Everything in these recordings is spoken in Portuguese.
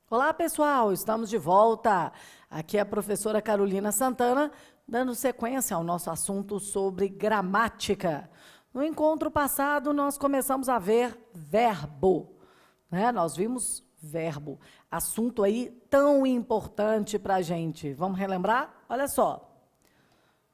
Olá, pessoal, estamos de volta. Aqui é a professora Carolina Santana, dando sequência ao nosso assunto sobre gramática. No encontro passado, nós começamos a ver verbo, né? Nós vimos verbo, assunto aí tão importante para a gente. Vamos relembrar? Olha só,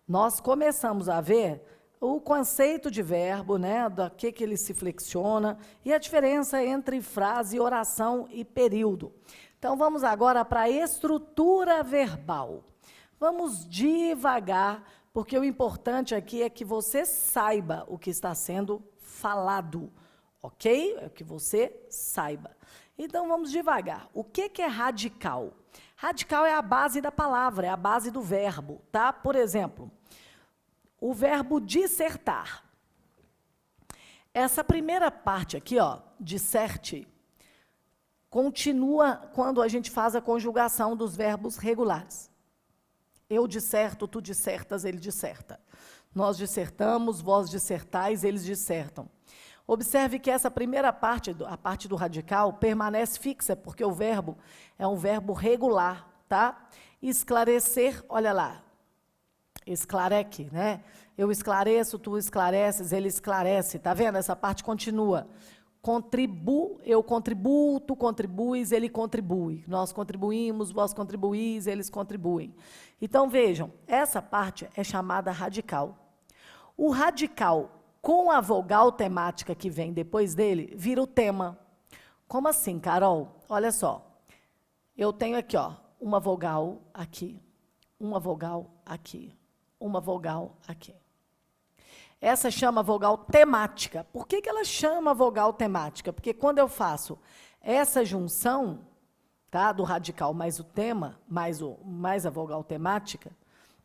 nós começamos a ver o conceito de verbo, né, da que ele se flexiona e a diferença entre frase, oração e período. Então, vamos agora para a estrutura verbal. Vamos devagar, porque o importante aqui é que você saiba o que está sendo falado, ok? É que você saiba. Então, vamos devagar. O que é radical? Radical é a base da palavra, é a base do verbo, tá? Por exemplo, o verbo dissertar. Essa primeira parte aqui, ó, disserte, continua quando a gente faz a conjugação dos verbos regulares. Eu disserto, tu dissertas, ele disserta. Nós dissertamos, vós dissertais, eles dissertam. Observe que essa primeira parte, a parte do radical, permanece fixa, porque o verbo é um verbo regular, tá? Esclarecer, olha lá, esclareque, né? Eu esclareço, tu esclareces, ele esclarece, tá vendo? Essa parte continua. Eu contribuo, tu contribuis, ele contribui. Nós contribuímos, vós contribuís, eles contribuem. Então, vejam, essa parte é chamada radical. O radical, com a vogal temática que vem depois dele, vira o tema. Como assim, Carol? Olha só. Eu tenho aqui, ó, uma vogal aqui, uma vogal aqui, uma vogal aqui. Essa chama vogal temática. Por que ela chama vogal temática? Porque quando eu faço essa junção, tá, do radical mais o tema, mais a vogal temática,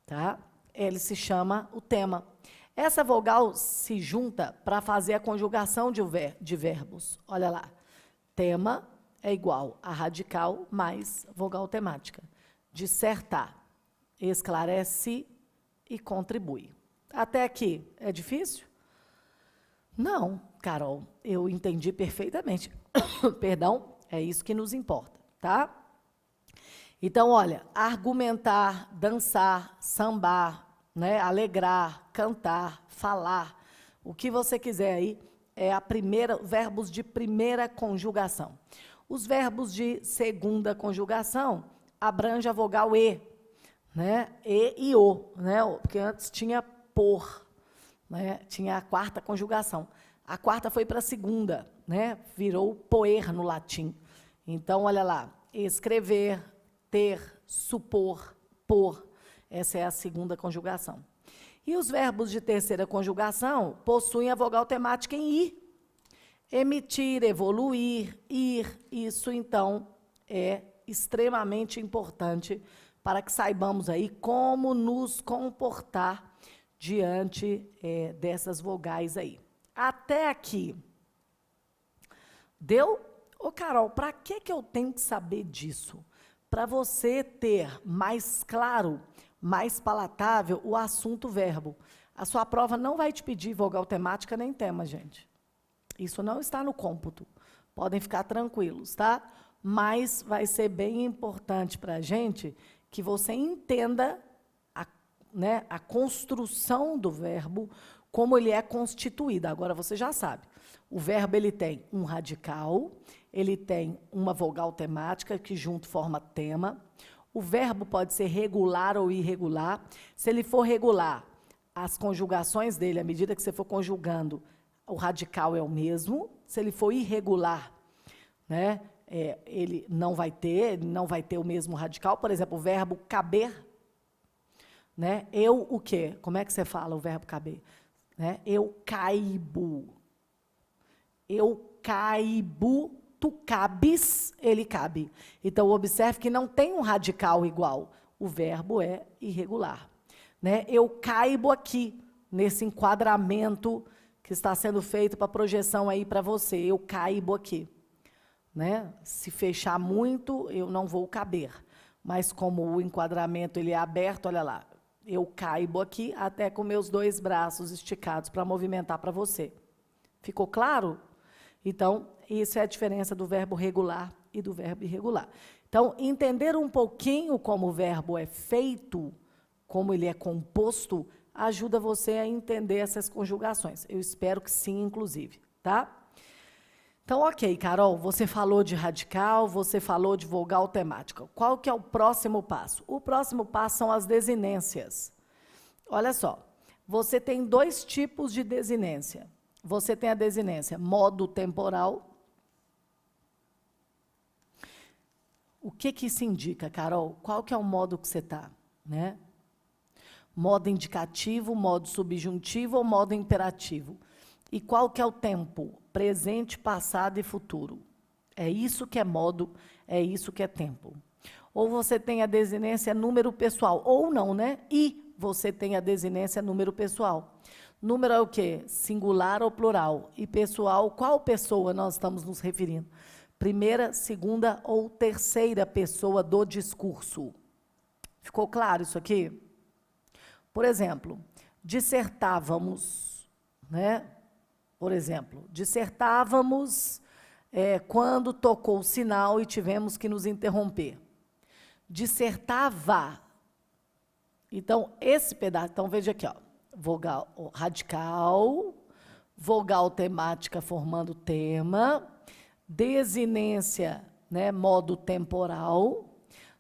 tá, ele se chama o tema. Essa vogal se junta para fazer a conjugação de verbos. Olha lá. Tema é igual a radical mais vogal temática. Dissertar, esclarece e contribui. Até aqui, é difícil? Não, Carol, eu entendi perfeitamente. Perdão, é isso que nos importa, tá? Então, olha, argumentar, dançar, sambar, né, alegrar, cantar, falar, o que você quiser aí, é verbos de primeira conjugação. Os verbos de segunda conjugação abrangem a vogal E, né, E e O, né, porque antes tinha por, né? Tinha a quarta conjugação. A quarta foi para a segunda, né? Virou poer no latim. Então, olha lá, escrever, ter, supor, pôr. Essa é a segunda conjugação. E os verbos de terceira conjugação possuem a vogal temática em I. Emitir, evoluir, ir. Isso, então, é extremamente importante para que saibamos aí como nos comportar diante dessas vogais aí. Até aqui. Deu? Ô, Carol, para que eu tenho que saber disso? Para você ter mais claro, mais palatável o assunto verbo. A sua prova não vai te pedir vogal temática nem tema, gente. Isso não está no cômputo. Podem ficar tranquilos, tá? Mas vai ser bem importante para a gente que você entenda né, a construção do verbo, como ele é constituído. Agora, você já sabe. O verbo ele tem um radical, ele tem uma vogal temática, que junto forma tema. O verbo pode ser regular ou irregular. Se ele for regular, as conjugações dele, à medida que você for conjugando, o radical é o mesmo. Se ele for irregular, né, ele não vai ter o mesmo radical. Por exemplo, o verbo caber, né? Eu o quê? Como é que você fala o verbo caber? Né? Eu caibo. Eu caibo, tu cabes, ele cabe. Então, observe que não tem um radical igual. O verbo é irregular. Né? Eu caibo aqui, nesse enquadramento que está sendo feito para projeção aí para você. Eu caibo aqui. Né? Se fechar muito, eu não vou caber. Mas como o enquadramento ele é aberto, olha lá. Eu caibo aqui até com meus 2 braços esticados para movimentar para você. Ficou claro? Então, isso é a diferença do verbo regular e do verbo irregular. Então, entender um pouquinho como o verbo é feito, como ele é composto, ajuda você a entender essas conjugações. Eu espero que sim, inclusive, tá? Então, ok, Carol, você falou de radical, você falou de vogal temática. Qual que é o próximo passo? O próximo passo são as desinências. Olha só, você tem 2 tipos de desinência. Você tem a desinência modo temporal. O que que isso indica, Carol? Qual que é o modo que você está, né? Modo indicativo, modo subjuntivo ou modo imperativo? E qual que é o tempo? Presente, passado e futuro. É isso que é modo, é isso que é tempo. Ou você tem a desinência número pessoal, ou não, né? E você tem a desinência número pessoal. Número é o quê? Singular ou plural. E pessoal, qual pessoa nós estamos nos referindo? Primeira, segunda ou terceira pessoa do discurso. Ficou claro isso aqui? Por exemplo, dissertávamos, né? Por exemplo, dissertávamos quando tocou o sinal e tivemos que nos interromper. Dissertava. Então, esse pedaço, então veja aqui, ó, vogal radical, vogal temática formando tema, desinência, né, modo temporal.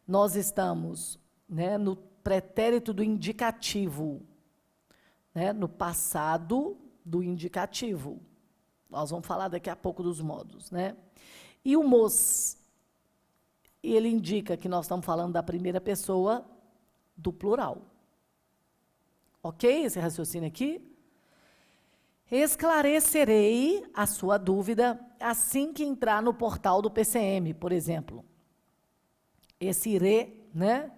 Nós estamos, né, no pretérito do indicativo, né, no passado do indicativo. Nós vamos falar daqui a pouco dos modos, né? E o mos, ele indica que nós estamos falando da primeira pessoa do plural. Ok? Esse raciocínio aqui? Esclarecerei a sua dúvida assim que entrar no portal do PCM, por exemplo. Esse irê, né?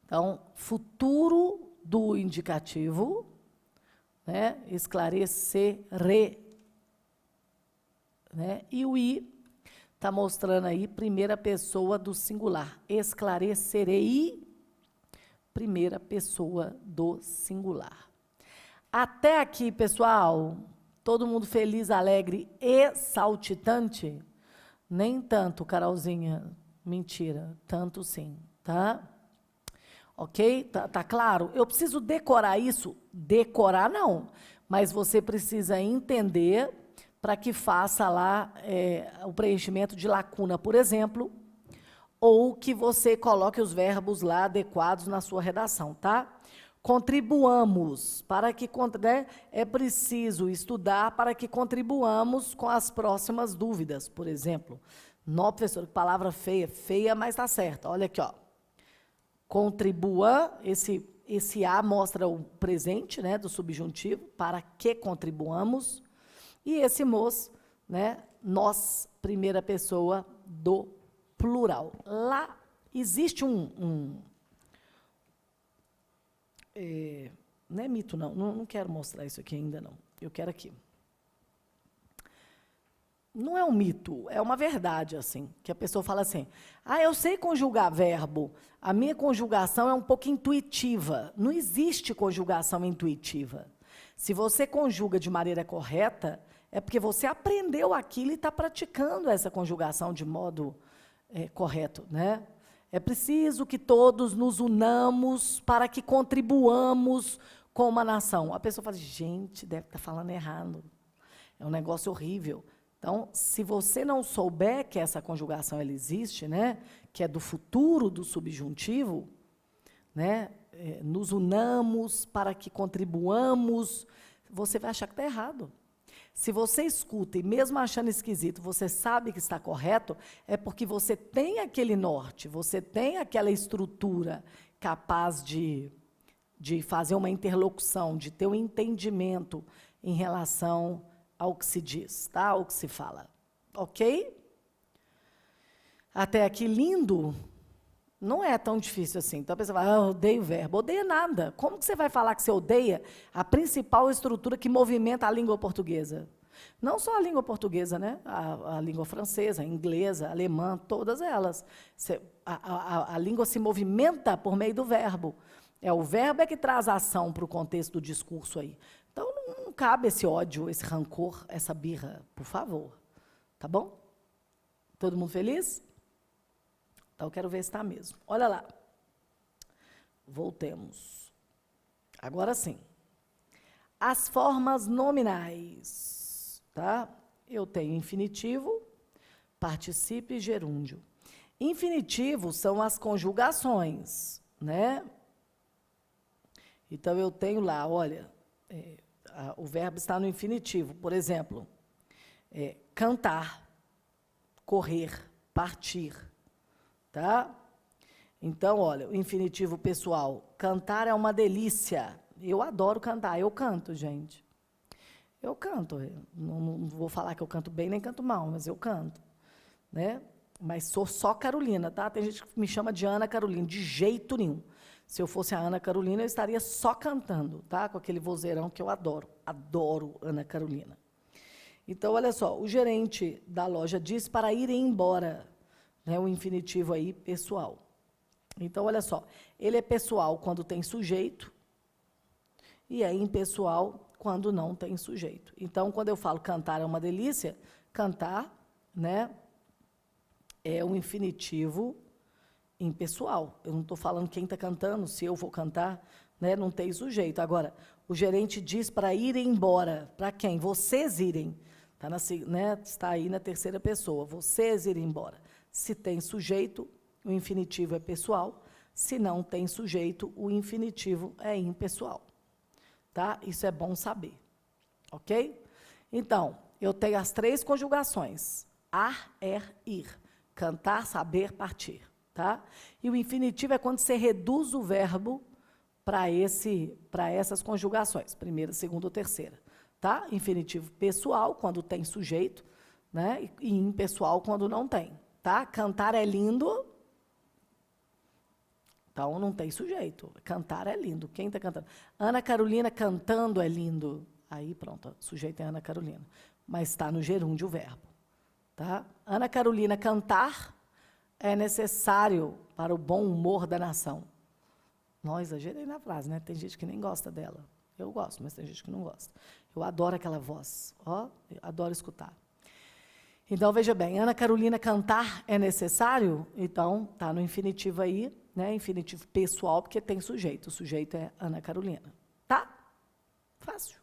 Então, futuro do indicativo, né? Esclarecerei, né? E o i está mostrando aí primeira pessoa do singular. Esclarecerei, primeira pessoa do singular. Até aqui, pessoal, todo mundo feliz, alegre e saltitante? Nem tanto, Carolzinha. Mentira, tanto sim, tá? Ok? Tá claro? Eu preciso decorar isso? Decorar não, mas você precisa entender para que faça lá o preenchimento de lacuna, por exemplo, ou que você coloque os verbos lá adequados na sua redação, tá? Contribuamos, para que, né, é preciso estudar para que contribuamos com as próximas dúvidas, por exemplo. Não, professor, que palavra feia, feia, mas está certa. Olha aqui, ó. Contribua, esse A mostra o presente, né, do subjuntivo, para que contribuamos. E esse mos, né, nós, primeira pessoa do plural. Lá existe não é mito, não quero mostrar isso aqui ainda, não. Eu quero aqui. Não é um mito, é uma verdade, assim, que a pessoa fala assim, eu sei conjugar verbo, a minha conjugação é um pouco intuitiva. Não existe conjugação intuitiva. Se você conjuga de maneira correta, é porque você aprendeu aquilo e está praticando essa conjugação de modo correto, né? É preciso que todos nos unamos para que contribuamos com uma nação. A pessoa fala, gente, deve estar falando errado. É um negócio horrível. Então, se você não souber que essa conjugação ela existe, né, que é do futuro do subjuntivo, né, nos unamos para que contribuamos, você vai achar que está errado. Se você escuta e mesmo achando esquisito, você sabe que está correto, é porque você tem aquele norte, você tem aquela estrutura capaz de fazer uma interlocução, de ter um entendimento em relação ao que se diz, tá? Ao que se fala. Ok? Até aqui, lindo? Não é tão difícil assim. Então, a pessoa fala, eu odeio o verbo. Odeia nada. Como que você vai falar que você odeia a principal estrutura que movimenta a língua portuguesa? Não só a língua portuguesa, né? A língua francesa, a inglesa, a alemã, todas elas. A língua se movimenta por meio do verbo. O verbo que traz a ação para o contexto do discurso aí. Então, não cabe esse ódio, esse rancor, essa birra, por favor. Tá bom? Todo mundo feliz? Então, eu quero ver se está mesmo. Olha lá. Voltemos. Agora sim. As formas nominais, tá? Eu tenho infinitivo, particípio e gerúndio. Infinitivo são as conjugações, né? Então, eu tenho lá, olha, o verbo está no infinitivo. Por exemplo, cantar, correr, partir, tá? Então, olha, o infinitivo pessoal, cantar é uma delícia. Eu adoro cantar, eu canto, gente. Eu canto, não vou falar que eu canto bem nem canto mal, mas eu canto, né? Mas sou só Carolina, tá? Tem gente que me chama de Ana Carolina, de jeito nenhum. Se eu fosse a Ana Carolina, eu estaria só cantando, tá? Com aquele vozeirão que eu adoro. Adoro Ana Carolina. Então, olha só, o gerente da loja diz para ir embora, né? O infinitivo aí, pessoal. Então, olha só, ele é pessoal quando tem sujeito e é impessoal quando não tem sujeito. Então, quando eu falo cantar é uma delícia, cantar, né, é um infinitivo impessoal. Eu não estou falando quem está cantando, se eu vou cantar, né, não tem sujeito. Agora, o gerente diz para ir embora. Para quem? Vocês irem. Está aí na terceira pessoa. Vocês irem embora. Se tem sujeito, o infinitivo é pessoal. Se não tem sujeito, o infinitivo é impessoal. Tá? Isso é bom saber. Ok? Então, eu tenho as 3 conjugações. Ar, ir. Cantar, saber, partir. Tá? E o infinitivo é quando você reduz o verbo para essas conjugações. Primeira, segunda ou terceira. Tá? Infinitivo pessoal, quando tem sujeito, né? E impessoal, quando não tem. Tá? Cantar é lindo. Então, não tem sujeito. Cantar é lindo. Quem está cantando? Ana Carolina cantando é lindo. Aí, pronto, sujeito é Ana Carolina. Mas está no gerúndio o verbo. Tá? Ana Carolina cantar é necessário para o bom humor da nação. Não, exagerei na frase, né? Tem gente que nem gosta dela. Eu gosto, mas tem gente que não gosta. Eu adoro aquela voz. Ó, eu adoro escutar. Então, veja bem, Ana Carolina cantar é necessário? Então, está no infinitivo aí, né? Infinitivo pessoal, porque tem sujeito. O sujeito é Ana Carolina. Tá? Fácil.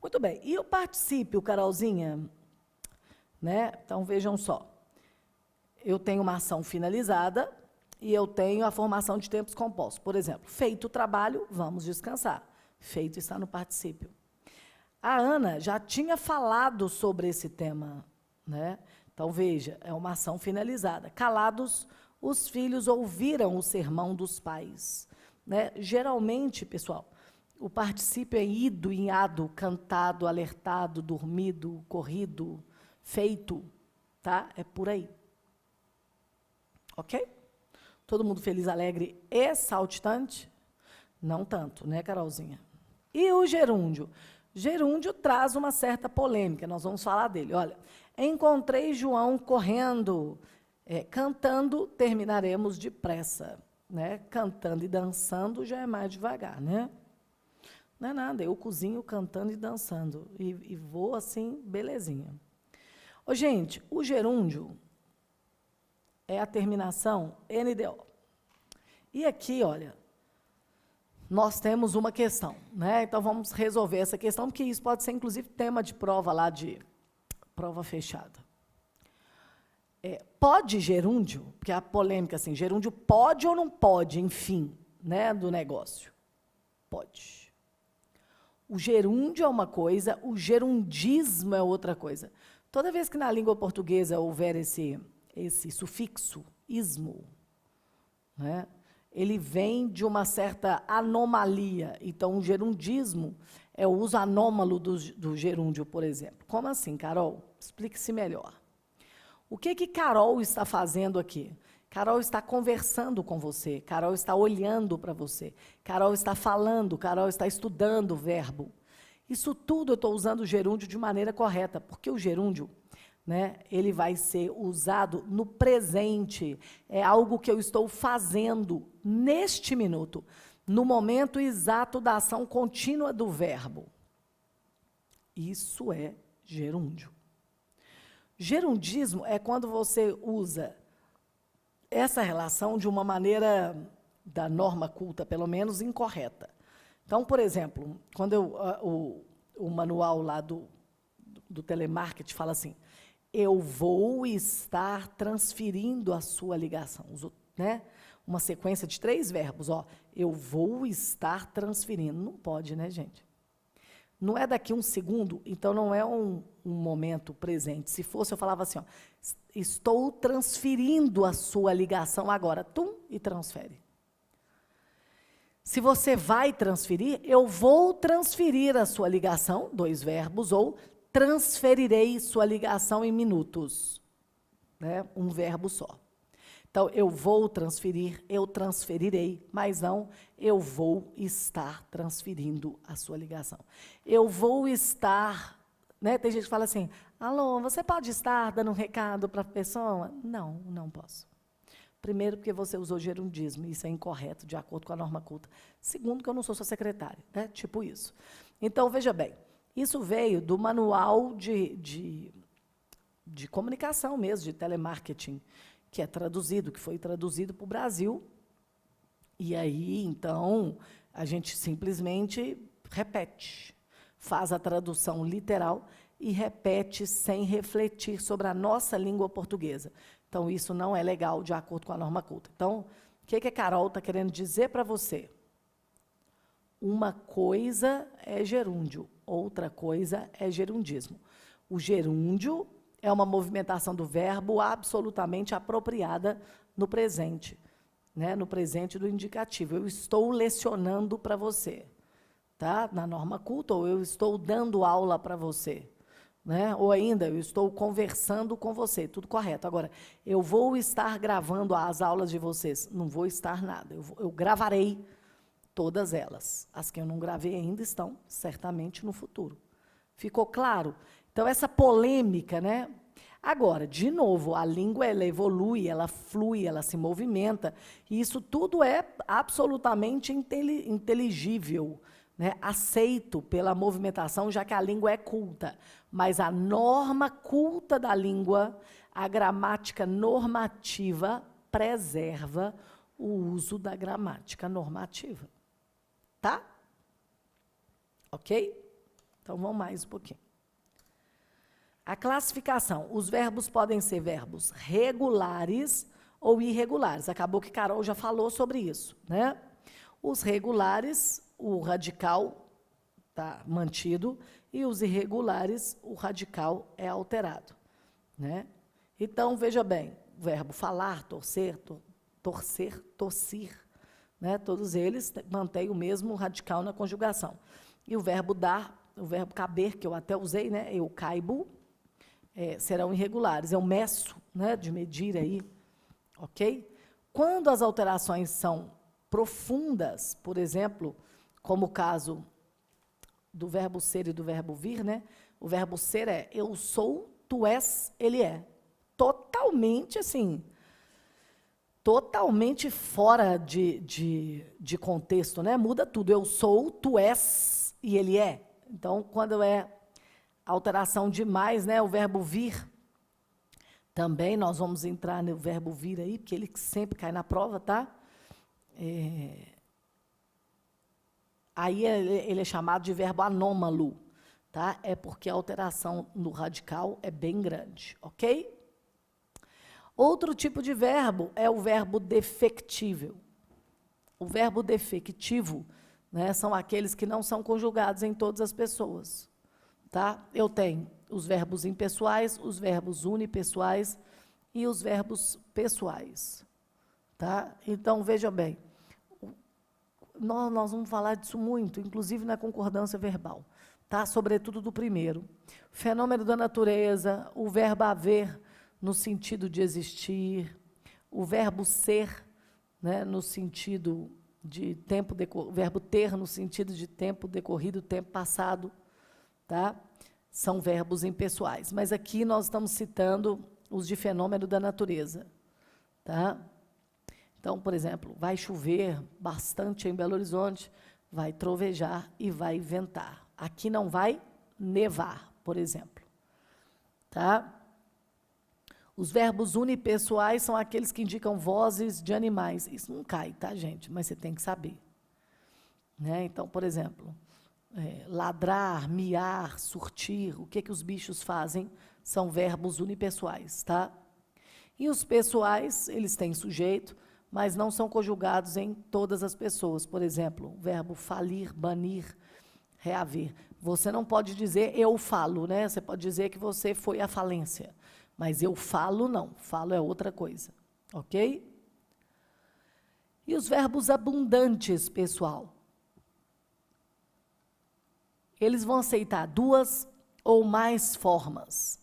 Muito bem. E o particípio, Carolzinha? Né? Então, vejam só. Eu tenho uma ação finalizada e eu tenho a formação de tempos compostos. Por exemplo, feito o trabalho, vamos descansar. Feito está no particípio. A Ana já tinha falado sobre esse tema, né? Então, veja, é uma ação finalizada. Calados, os filhos ouviram o sermão dos pais. Né? Geralmente, pessoal, o particípio é ido, inhado, cantado, alertado, dormido, corrido, feito. Tá? É por aí. Ok? Todo mundo feliz, alegre e saltitante? Não tanto, né, Carolzinha? E o gerúndio? Gerúndio traz uma certa polêmica, nós vamos falar dele. Olha, encontrei João correndo, cantando, terminaremos depressa. Né? Cantando e dançando já é mais devagar, né? Não é nada, eu cozinho cantando e dançando. E vou assim, belezinha. Ô, gente, o gerúndio é a terminação NDO. E aqui, olha, nós temos uma questão, né? Então, vamos resolver essa questão, porque isso pode ser, inclusive, tema de prova lá, de prova fechada. Pode gerúndio, porque a polêmica, assim, gerúndio pode ou não pode, enfim, né, do negócio? Pode. O gerúndio é uma coisa, o gerundismo é outra coisa. Toda vez que na língua portuguesa houver esse sufixo, ismo, né, ele vem de uma certa anomalia. Então, o gerundismo é o uso anômalo do gerúndio, por exemplo. Como assim, Carol? Explique-se melhor. O que Carol está fazendo aqui? Carol está conversando com você, Carol está olhando para você, Carol está falando, Carol está estudando o verbo. Isso tudo eu estou usando o gerúndio de maneira correta, porque o gerúndio, né, ele vai ser usado no presente. É algo que eu estou fazendo neste minuto, no momento exato da ação contínua do verbo. Isso é gerúndio. Gerundismo é quando você usa essa relação de uma maneira, da norma culta, pelo menos, incorreta. Então, por exemplo, quando o manual lá do telemarketing fala assim, eu vou estar transferindo a sua ligação, né? Uma sequência de 3 verbos, ó, eu vou estar transferindo. Não pode, né, gente? Não é daqui um segundo, então não é um momento presente. Se fosse, eu falava assim, ó, estou transferindo a sua ligação agora. Tum, e transfere. Se você vai transferir, eu vou transferir a sua ligação, 2 verbos, ou transferirei sua ligação em minutos. Né? Um verbo só. Então, eu vou transferir, eu transferirei, mas não, eu vou estar transferindo a sua ligação. Eu vou estar, né? Tem gente que fala assim, alô, você pode estar dando um recado para a pessoa? Não, não posso. Primeiro, porque você usou gerundismo, isso é incorreto, de acordo com a norma culta. Segundo, que eu não sou sua secretária, né? Tipo isso. Então, veja bem, isso veio do manual de comunicação mesmo, de telemarketing, que é traduzido, que foi traduzido para o Brasil. E aí, então, a gente simplesmente repete, faz a tradução literal e repete sem refletir sobre a nossa língua portuguesa. Então, isso não é legal, de acordo com a norma culta. Então, o que a Carol está querendo dizer para você? Uma coisa é gerúndio, outra coisa é gerundismo. O gerúndio é uma movimentação do verbo absolutamente apropriada no presente, né? No presente do indicativo. Eu estou lecionando para você, tá? Na norma culta, ou eu estou dando aula para você, né? Ou ainda, eu estou conversando com você, tudo correto. Agora, eu vou estar gravando as aulas de vocês. Não vou estar nada, eu gravarei todas elas. As que eu não gravei ainda estão, certamente, no futuro. Ficou claro? Então, essa polêmica, né? Agora, de novo, a língua, ela evolui, ela flui, ela se movimenta, e isso tudo é absolutamente inteligível, né? Aceito pela movimentação, já que a língua é culta. Mas a norma culta da língua, a gramática normativa, preserva o uso da gramática normativa. Tá? Ok? Então, vamos mais um pouquinho. A classificação. Os verbos podem ser verbos regulares ou irregulares. Acabou que Carol já falou sobre isso, né? Os regulares, o radical está mantido, e os irregulares, o radical é alterado, né? Então, veja bem, o verbo falar, torcer, tossir, né? Todos eles mantêm o mesmo radical na conjugação. E o verbo dar, o verbo caber, que eu até usei, né? Eu caibo, serão irregulares. Eu meço, né? De medir aí, ok? Quando as alterações são profundas, por exemplo, como o caso do verbo ser e do verbo vir, né? O verbo ser é eu sou, tu és, ele é. Totalmente assim, totalmente fora de contexto, né? Muda tudo. Eu sou, tu és e ele é. Então, quando é alteração demais, né? O verbo vir, também nós vamos entrar no verbo vir aí, porque ele sempre cai na prova, tá? Aí ele é chamado de verbo anômalo, tá? É porque a alteração no radical é bem grande, ok? Outro tipo de verbo é o verbo defectivo. O verbo defectivo, né, são aqueles que não são conjugados em todas as pessoas, tá? Eu tenho os verbos impessoais, os verbos unipessoais e os verbos pessoais, tá? Então, veja bem, nós vamos falar disso muito, inclusive na concordância verbal, tá? Sobretudo do primeiro. Fenômeno da natureza, o verbo haver, no sentido de existir, o verbo ser, né, no sentido de tempo decorrido, o verbo ter no sentido de tempo decorrido, tempo passado, tá? São verbos impessoais. Mas aqui nós estamos citando os de fenômeno da natureza, tá? Então, por exemplo, vai chover bastante em Belo Horizonte, vai trovejar e vai ventar. Aqui não vai nevar, por exemplo, tá? Os verbos unipessoais são aqueles que indicam vozes de animais. Isso não cai, tá, gente? Mas você tem que saber. Né? Então, por exemplo, ladrar, miar, surtir, o que os bichos fazem são verbos unipessoais, tá? E os pessoais, eles têm sujeito, mas não são conjugados em todas as pessoas. Por exemplo, o verbo falir, banir, reaver. Você não pode dizer eu falo, né? Você pode dizer que você foi à falência. Mas eu falo, não. Falo é outra coisa. Ok? E os verbos abundantes, pessoal? Eles vão aceitar duas ou mais formas.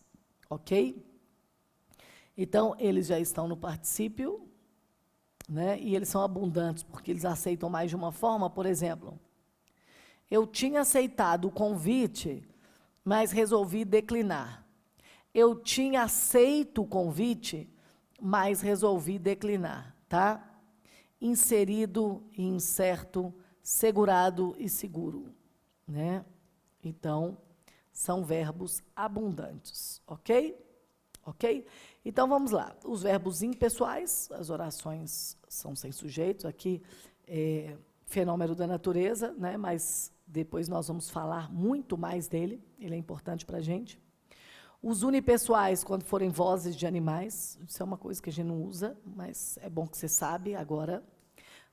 Ok? Então, eles já estão no particípio, né? E eles são abundantes, porque eles aceitam mais de uma forma. Por exemplo, eu tinha aceitado o convite, mas resolvi declinar. Eu tinha aceito o convite, mas resolvi declinar, tá? Inserido e incerto, segurado e seguro, né? Então, são verbos abundantes, ok? Ok? Então, vamos lá. Os verbos impessoais, as orações são sem sujeitos, aqui fenômeno da natureza, né? Mas depois nós vamos falar muito mais dele, ele é importante para a gente. Os unipessoais, quando forem vozes de animais, isso é uma coisa que a gente não usa, mas é bom que você sabe agora.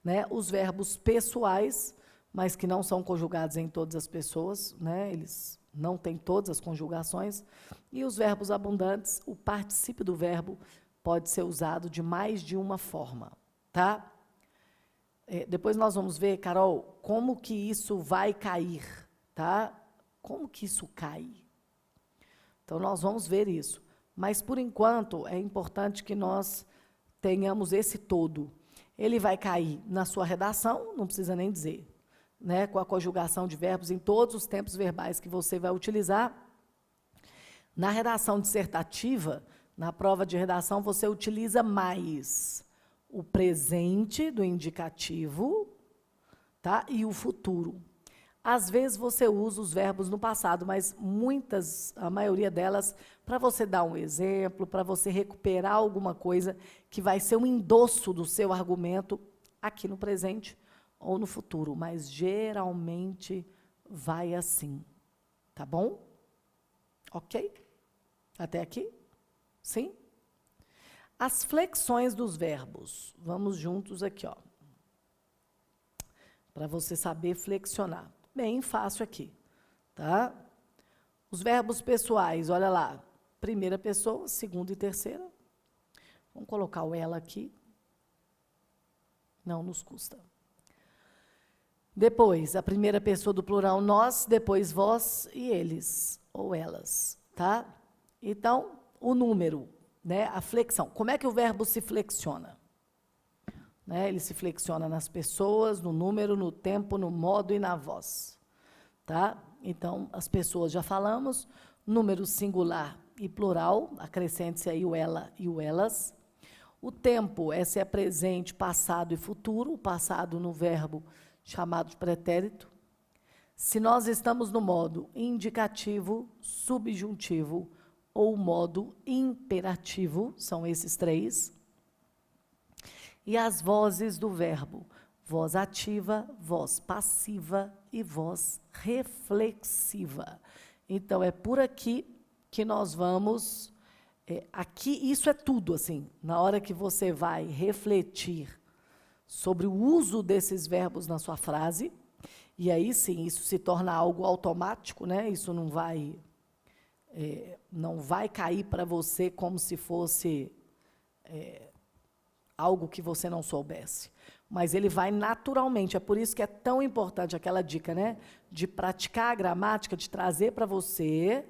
Né? Os verbos pessoais, mas que não são conjugados em todas as pessoas, né? Eles não têm todas as conjugações. E os verbos abundantes, o particípio do verbo pode ser usado de mais de uma forma. Tá? Depois nós vamos ver, Carol, como que isso vai cair. Tá? Como que isso cai? Então, nós vamos ver isso. Mas, por enquanto, é importante que nós tenhamos esse todo. Ele vai cair na sua redação, não precisa nem dizer, né? Com a conjugação de verbos em todos os tempos verbais que você vai utilizar. Na redação dissertativa, na prova de redação, você utiliza mais o presente do indicativo, tá? E o futuro. Às vezes você usa os verbos no passado, mas a maioria delas, para você dar um exemplo, para você recuperar alguma coisa que vai ser um endosso do seu argumento aqui no presente ou no futuro, mas geralmente vai assim. Tá bom? Ok? Até aqui? Sim? As flexões dos verbos. Vamos juntos aqui, ó. Para você saber flexionar. Bem fácil aqui, tá? Os verbos pessoais, olha lá. Primeira pessoa, segunda e terceira. Vamos colocar o ela aqui. Não nos custa. Depois, a primeira pessoa do plural, nós, depois vós e eles, ou elas, tá? Então, o número, né? A flexão. Como é que o verbo se flexiona? Né? Ele se flexiona nas pessoas, no número, no tempo, no modo e na voz. Tá? Então, as pessoas já falamos, número singular e plural, acrescente-se aí o ela e o elas. O tempo é se é presente, passado e futuro, o passado no verbo chamado de pretérito. Se nós estamos no modo indicativo, subjuntivo ou modo imperativo, são esses três. E as vozes do verbo, voz ativa, voz passiva e voz reflexiva. Então, é por aqui que nós vamos... aqui, isso é tudo, assim, na hora que você vai refletir sobre o uso desses verbos na sua frase, e aí sim, isso se torna algo automático, né? Isso não vai cair para você como se fosse... algo que você não soubesse. Mas ele vai naturalmente. É por isso que é tão importante aquela dica, né? De praticar a gramática, de trazer para você,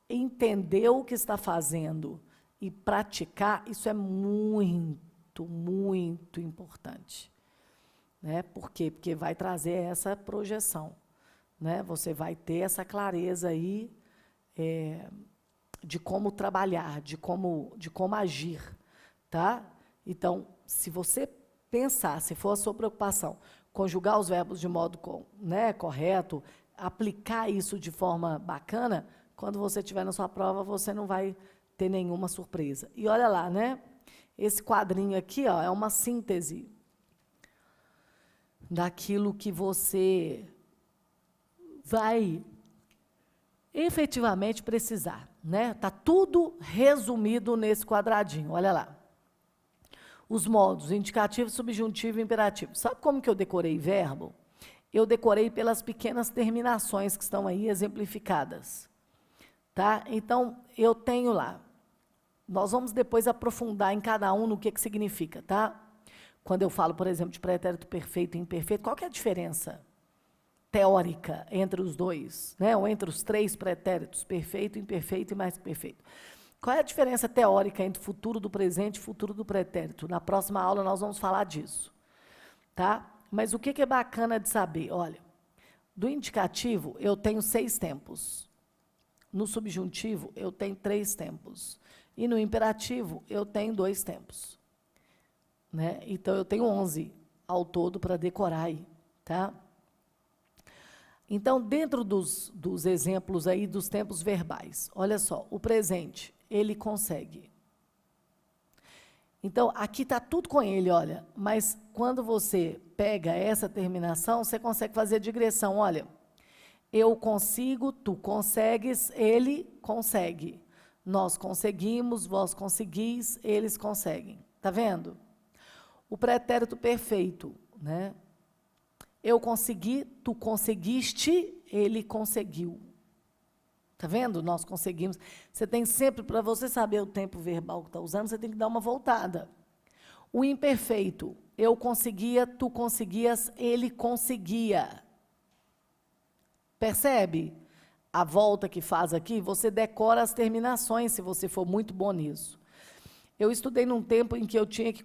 entender o que está fazendo e praticar. Isso é muito, muito importante. Né? Por quê? Porque vai trazer essa projeção. Né? Você vai ter essa clareza aí de como trabalhar, de como agir. Tá? Então, se você pensar, se for a sua preocupação, conjugar os verbos de modo correto, aplicar isso de forma bacana, quando você estiver na sua prova, você não vai ter nenhuma surpresa. E olha lá, né? Esse quadrinho aqui, ó, é uma síntese daquilo que você vai efetivamente precisar, né? Tá tudo resumido nesse quadradinho. Olha lá. Os modos indicativo, subjuntivo e imperativo. Sabe como que eu decorei verbo? Eu decorei pelas pequenas terminações que estão aí exemplificadas. Tá? Então, eu tenho lá. Nós vamos depois aprofundar em cada um no que significa, tá? Quando eu falo, por exemplo, de pretérito perfeito e imperfeito, qual que é a diferença teórica entre os dois, né? Ou entre os três pretéritos, perfeito, imperfeito e mais que perfeito? Qual é a diferença teórica entre futuro do presente e futuro do pretérito? Na próxima aula nós vamos falar disso, tá? Mas o que é bacana de saber? Olha, do indicativo eu tenho 6 tempos. No subjuntivo eu tenho 3 tempos. E no imperativo eu tenho 2 tempos. Né? Então eu tenho 11 ao todo para decorar aí, tá? Então, dentro dos exemplos aí dos tempos verbais, olha só, o presente, ele consegue. Então, aqui está tudo com ele, olha, mas quando você pega essa terminação, você consegue fazer a digressão, olha, eu consigo, tu consegues, ele consegue. Nós conseguimos, vós conseguis, eles conseguem. Tá vendo? O pretérito perfeito, né? Eu consegui, tu conseguiste, ele conseguiu. Tá vendo? Nós conseguimos. Você tem sempre, para você saber o tempo verbal que está usando, você tem que dar uma voltada. O imperfeito, eu conseguia, tu conseguias, ele conseguia. Percebe? A volta que faz aqui, você decora as terminações, se você for muito bom nisso. Eu estudei num tempo em que eu tinha que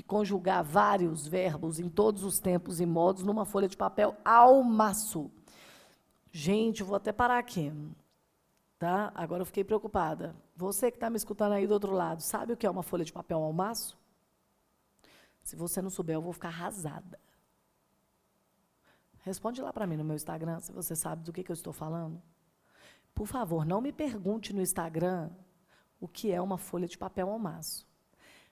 conjugar vários verbos em todos os tempos e modos numa folha de papel ao maço. Gente, eu vou até parar aqui. Tá? Agora eu fiquei preocupada. Você que está me escutando aí do outro lado, sabe o que é uma folha de papel ao maço? Se você não souber, eu vou ficar arrasada. Responde lá para mim no meu Instagram, se você sabe do que eu estou falando. Por favor, não me pergunte no Instagram o que é uma folha de papel ao maço.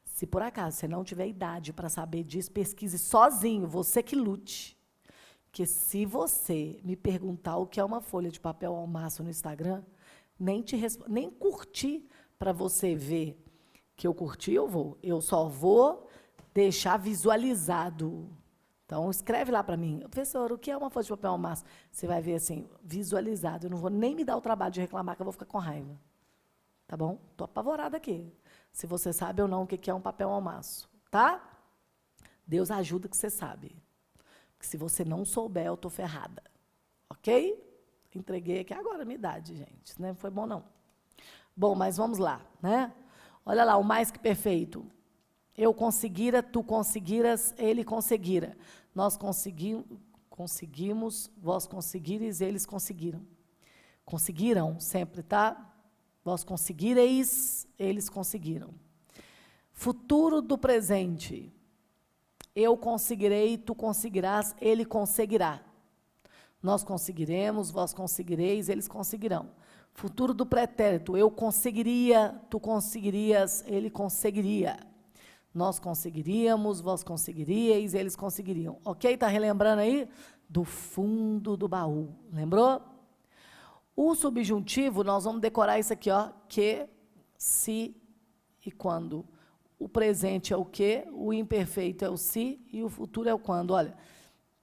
Se por acaso você não tiver idade para saber disso, pesquise sozinho, você que lute. Porque se você me perguntar o que é uma folha de papel ao maço no Instagram, nem curtir para você ver que eu curti, eu só vou deixar visualizado. Então, escreve lá para mim, professor, o que é uma folha de papel ao maço? Você vai ver assim, visualizado. Eu não vou nem me dar o trabalho de reclamar, que eu vou ficar com raiva. Tá bom? Estou apavorada aqui. Se você sabe ou não o que é um papel ao maço. Tá? Deus ajuda que você sabe. Porque se você não souber, eu estou ferrada. Ok? Entreguei aqui agora a minha idade, gente. Não foi bom, não. Bom, mas vamos lá, né? Olha lá, o mais que perfeito. Eu conseguira, tu conseguiras, ele conseguira. Nós conseguimos, vós conseguires, eles conseguiram. Conseguiram sempre, tá? Vós conseguireis, eles conseguiram. Futuro do presente. Eu conseguirei, tu conseguirás, ele conseguirá. Nós conseguiremos, vós conseguireis, eles conseguirão. Futuro do pretérito. Eu conseguiria, tu conseguirias, ele conseguiria. Nós conseguiríamos, vós conseguiríeis, eles conseguiriam. Ok? Está relembrando aí? Do fundo do baú. Lembrou? O subjuntivo, nós vamos decorar isso aqui, ó. Que, se e quando. O presente é o que, o imperfeito é o se e o futuro é o quando. Olha,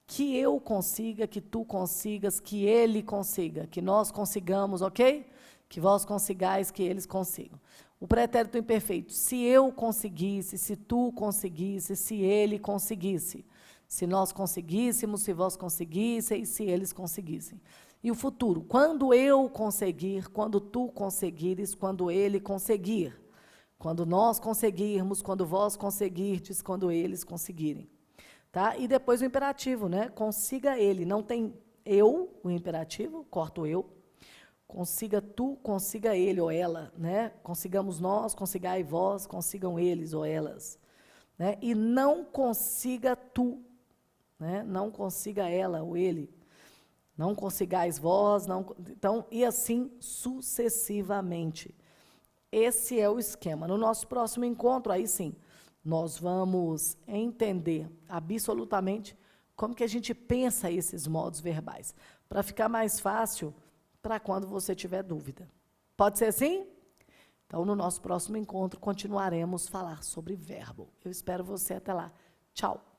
que eu consiga, que tu consigas, que ele consiga, que nós consigamos, ok? Que vós consigais, que eles consigam. O pretérito imperfeito, se eu conseguisse, se tu conseguisse, se ele conseguisse. Se nós conseguíssemos, se vós conseguisseis, se eles conseguissem. E o futuro, quando eu conseguir, quando tu conseguires, quando ele conseguir. Quando nós conseguirmos, quando vós conseguirdes, quando eles conseguirem. Tá? E depois o imperativo, né? Consiga ele. Não tem eu, o imperativo, corto eu. Consiga tu, consiga ele ou ela, né? Consigamos nós, consigai vós, consigam eles ou elas, né? E não consiga tu, né? Não consiga ela ou ele, não consigais vós, não, então, e assim sucessivamente. esse é o esquema. No nosso próximo encontro, aí sim, nós vamos entender absolutamente como que a gente pensa esses modos verbais, para ficar mais fácil para quando você tiver dúvida. Pode ser assim? Então, no nosso próximo encontro, continuaremos a falar sobre verbo. Eu espero você até lá. Tchau!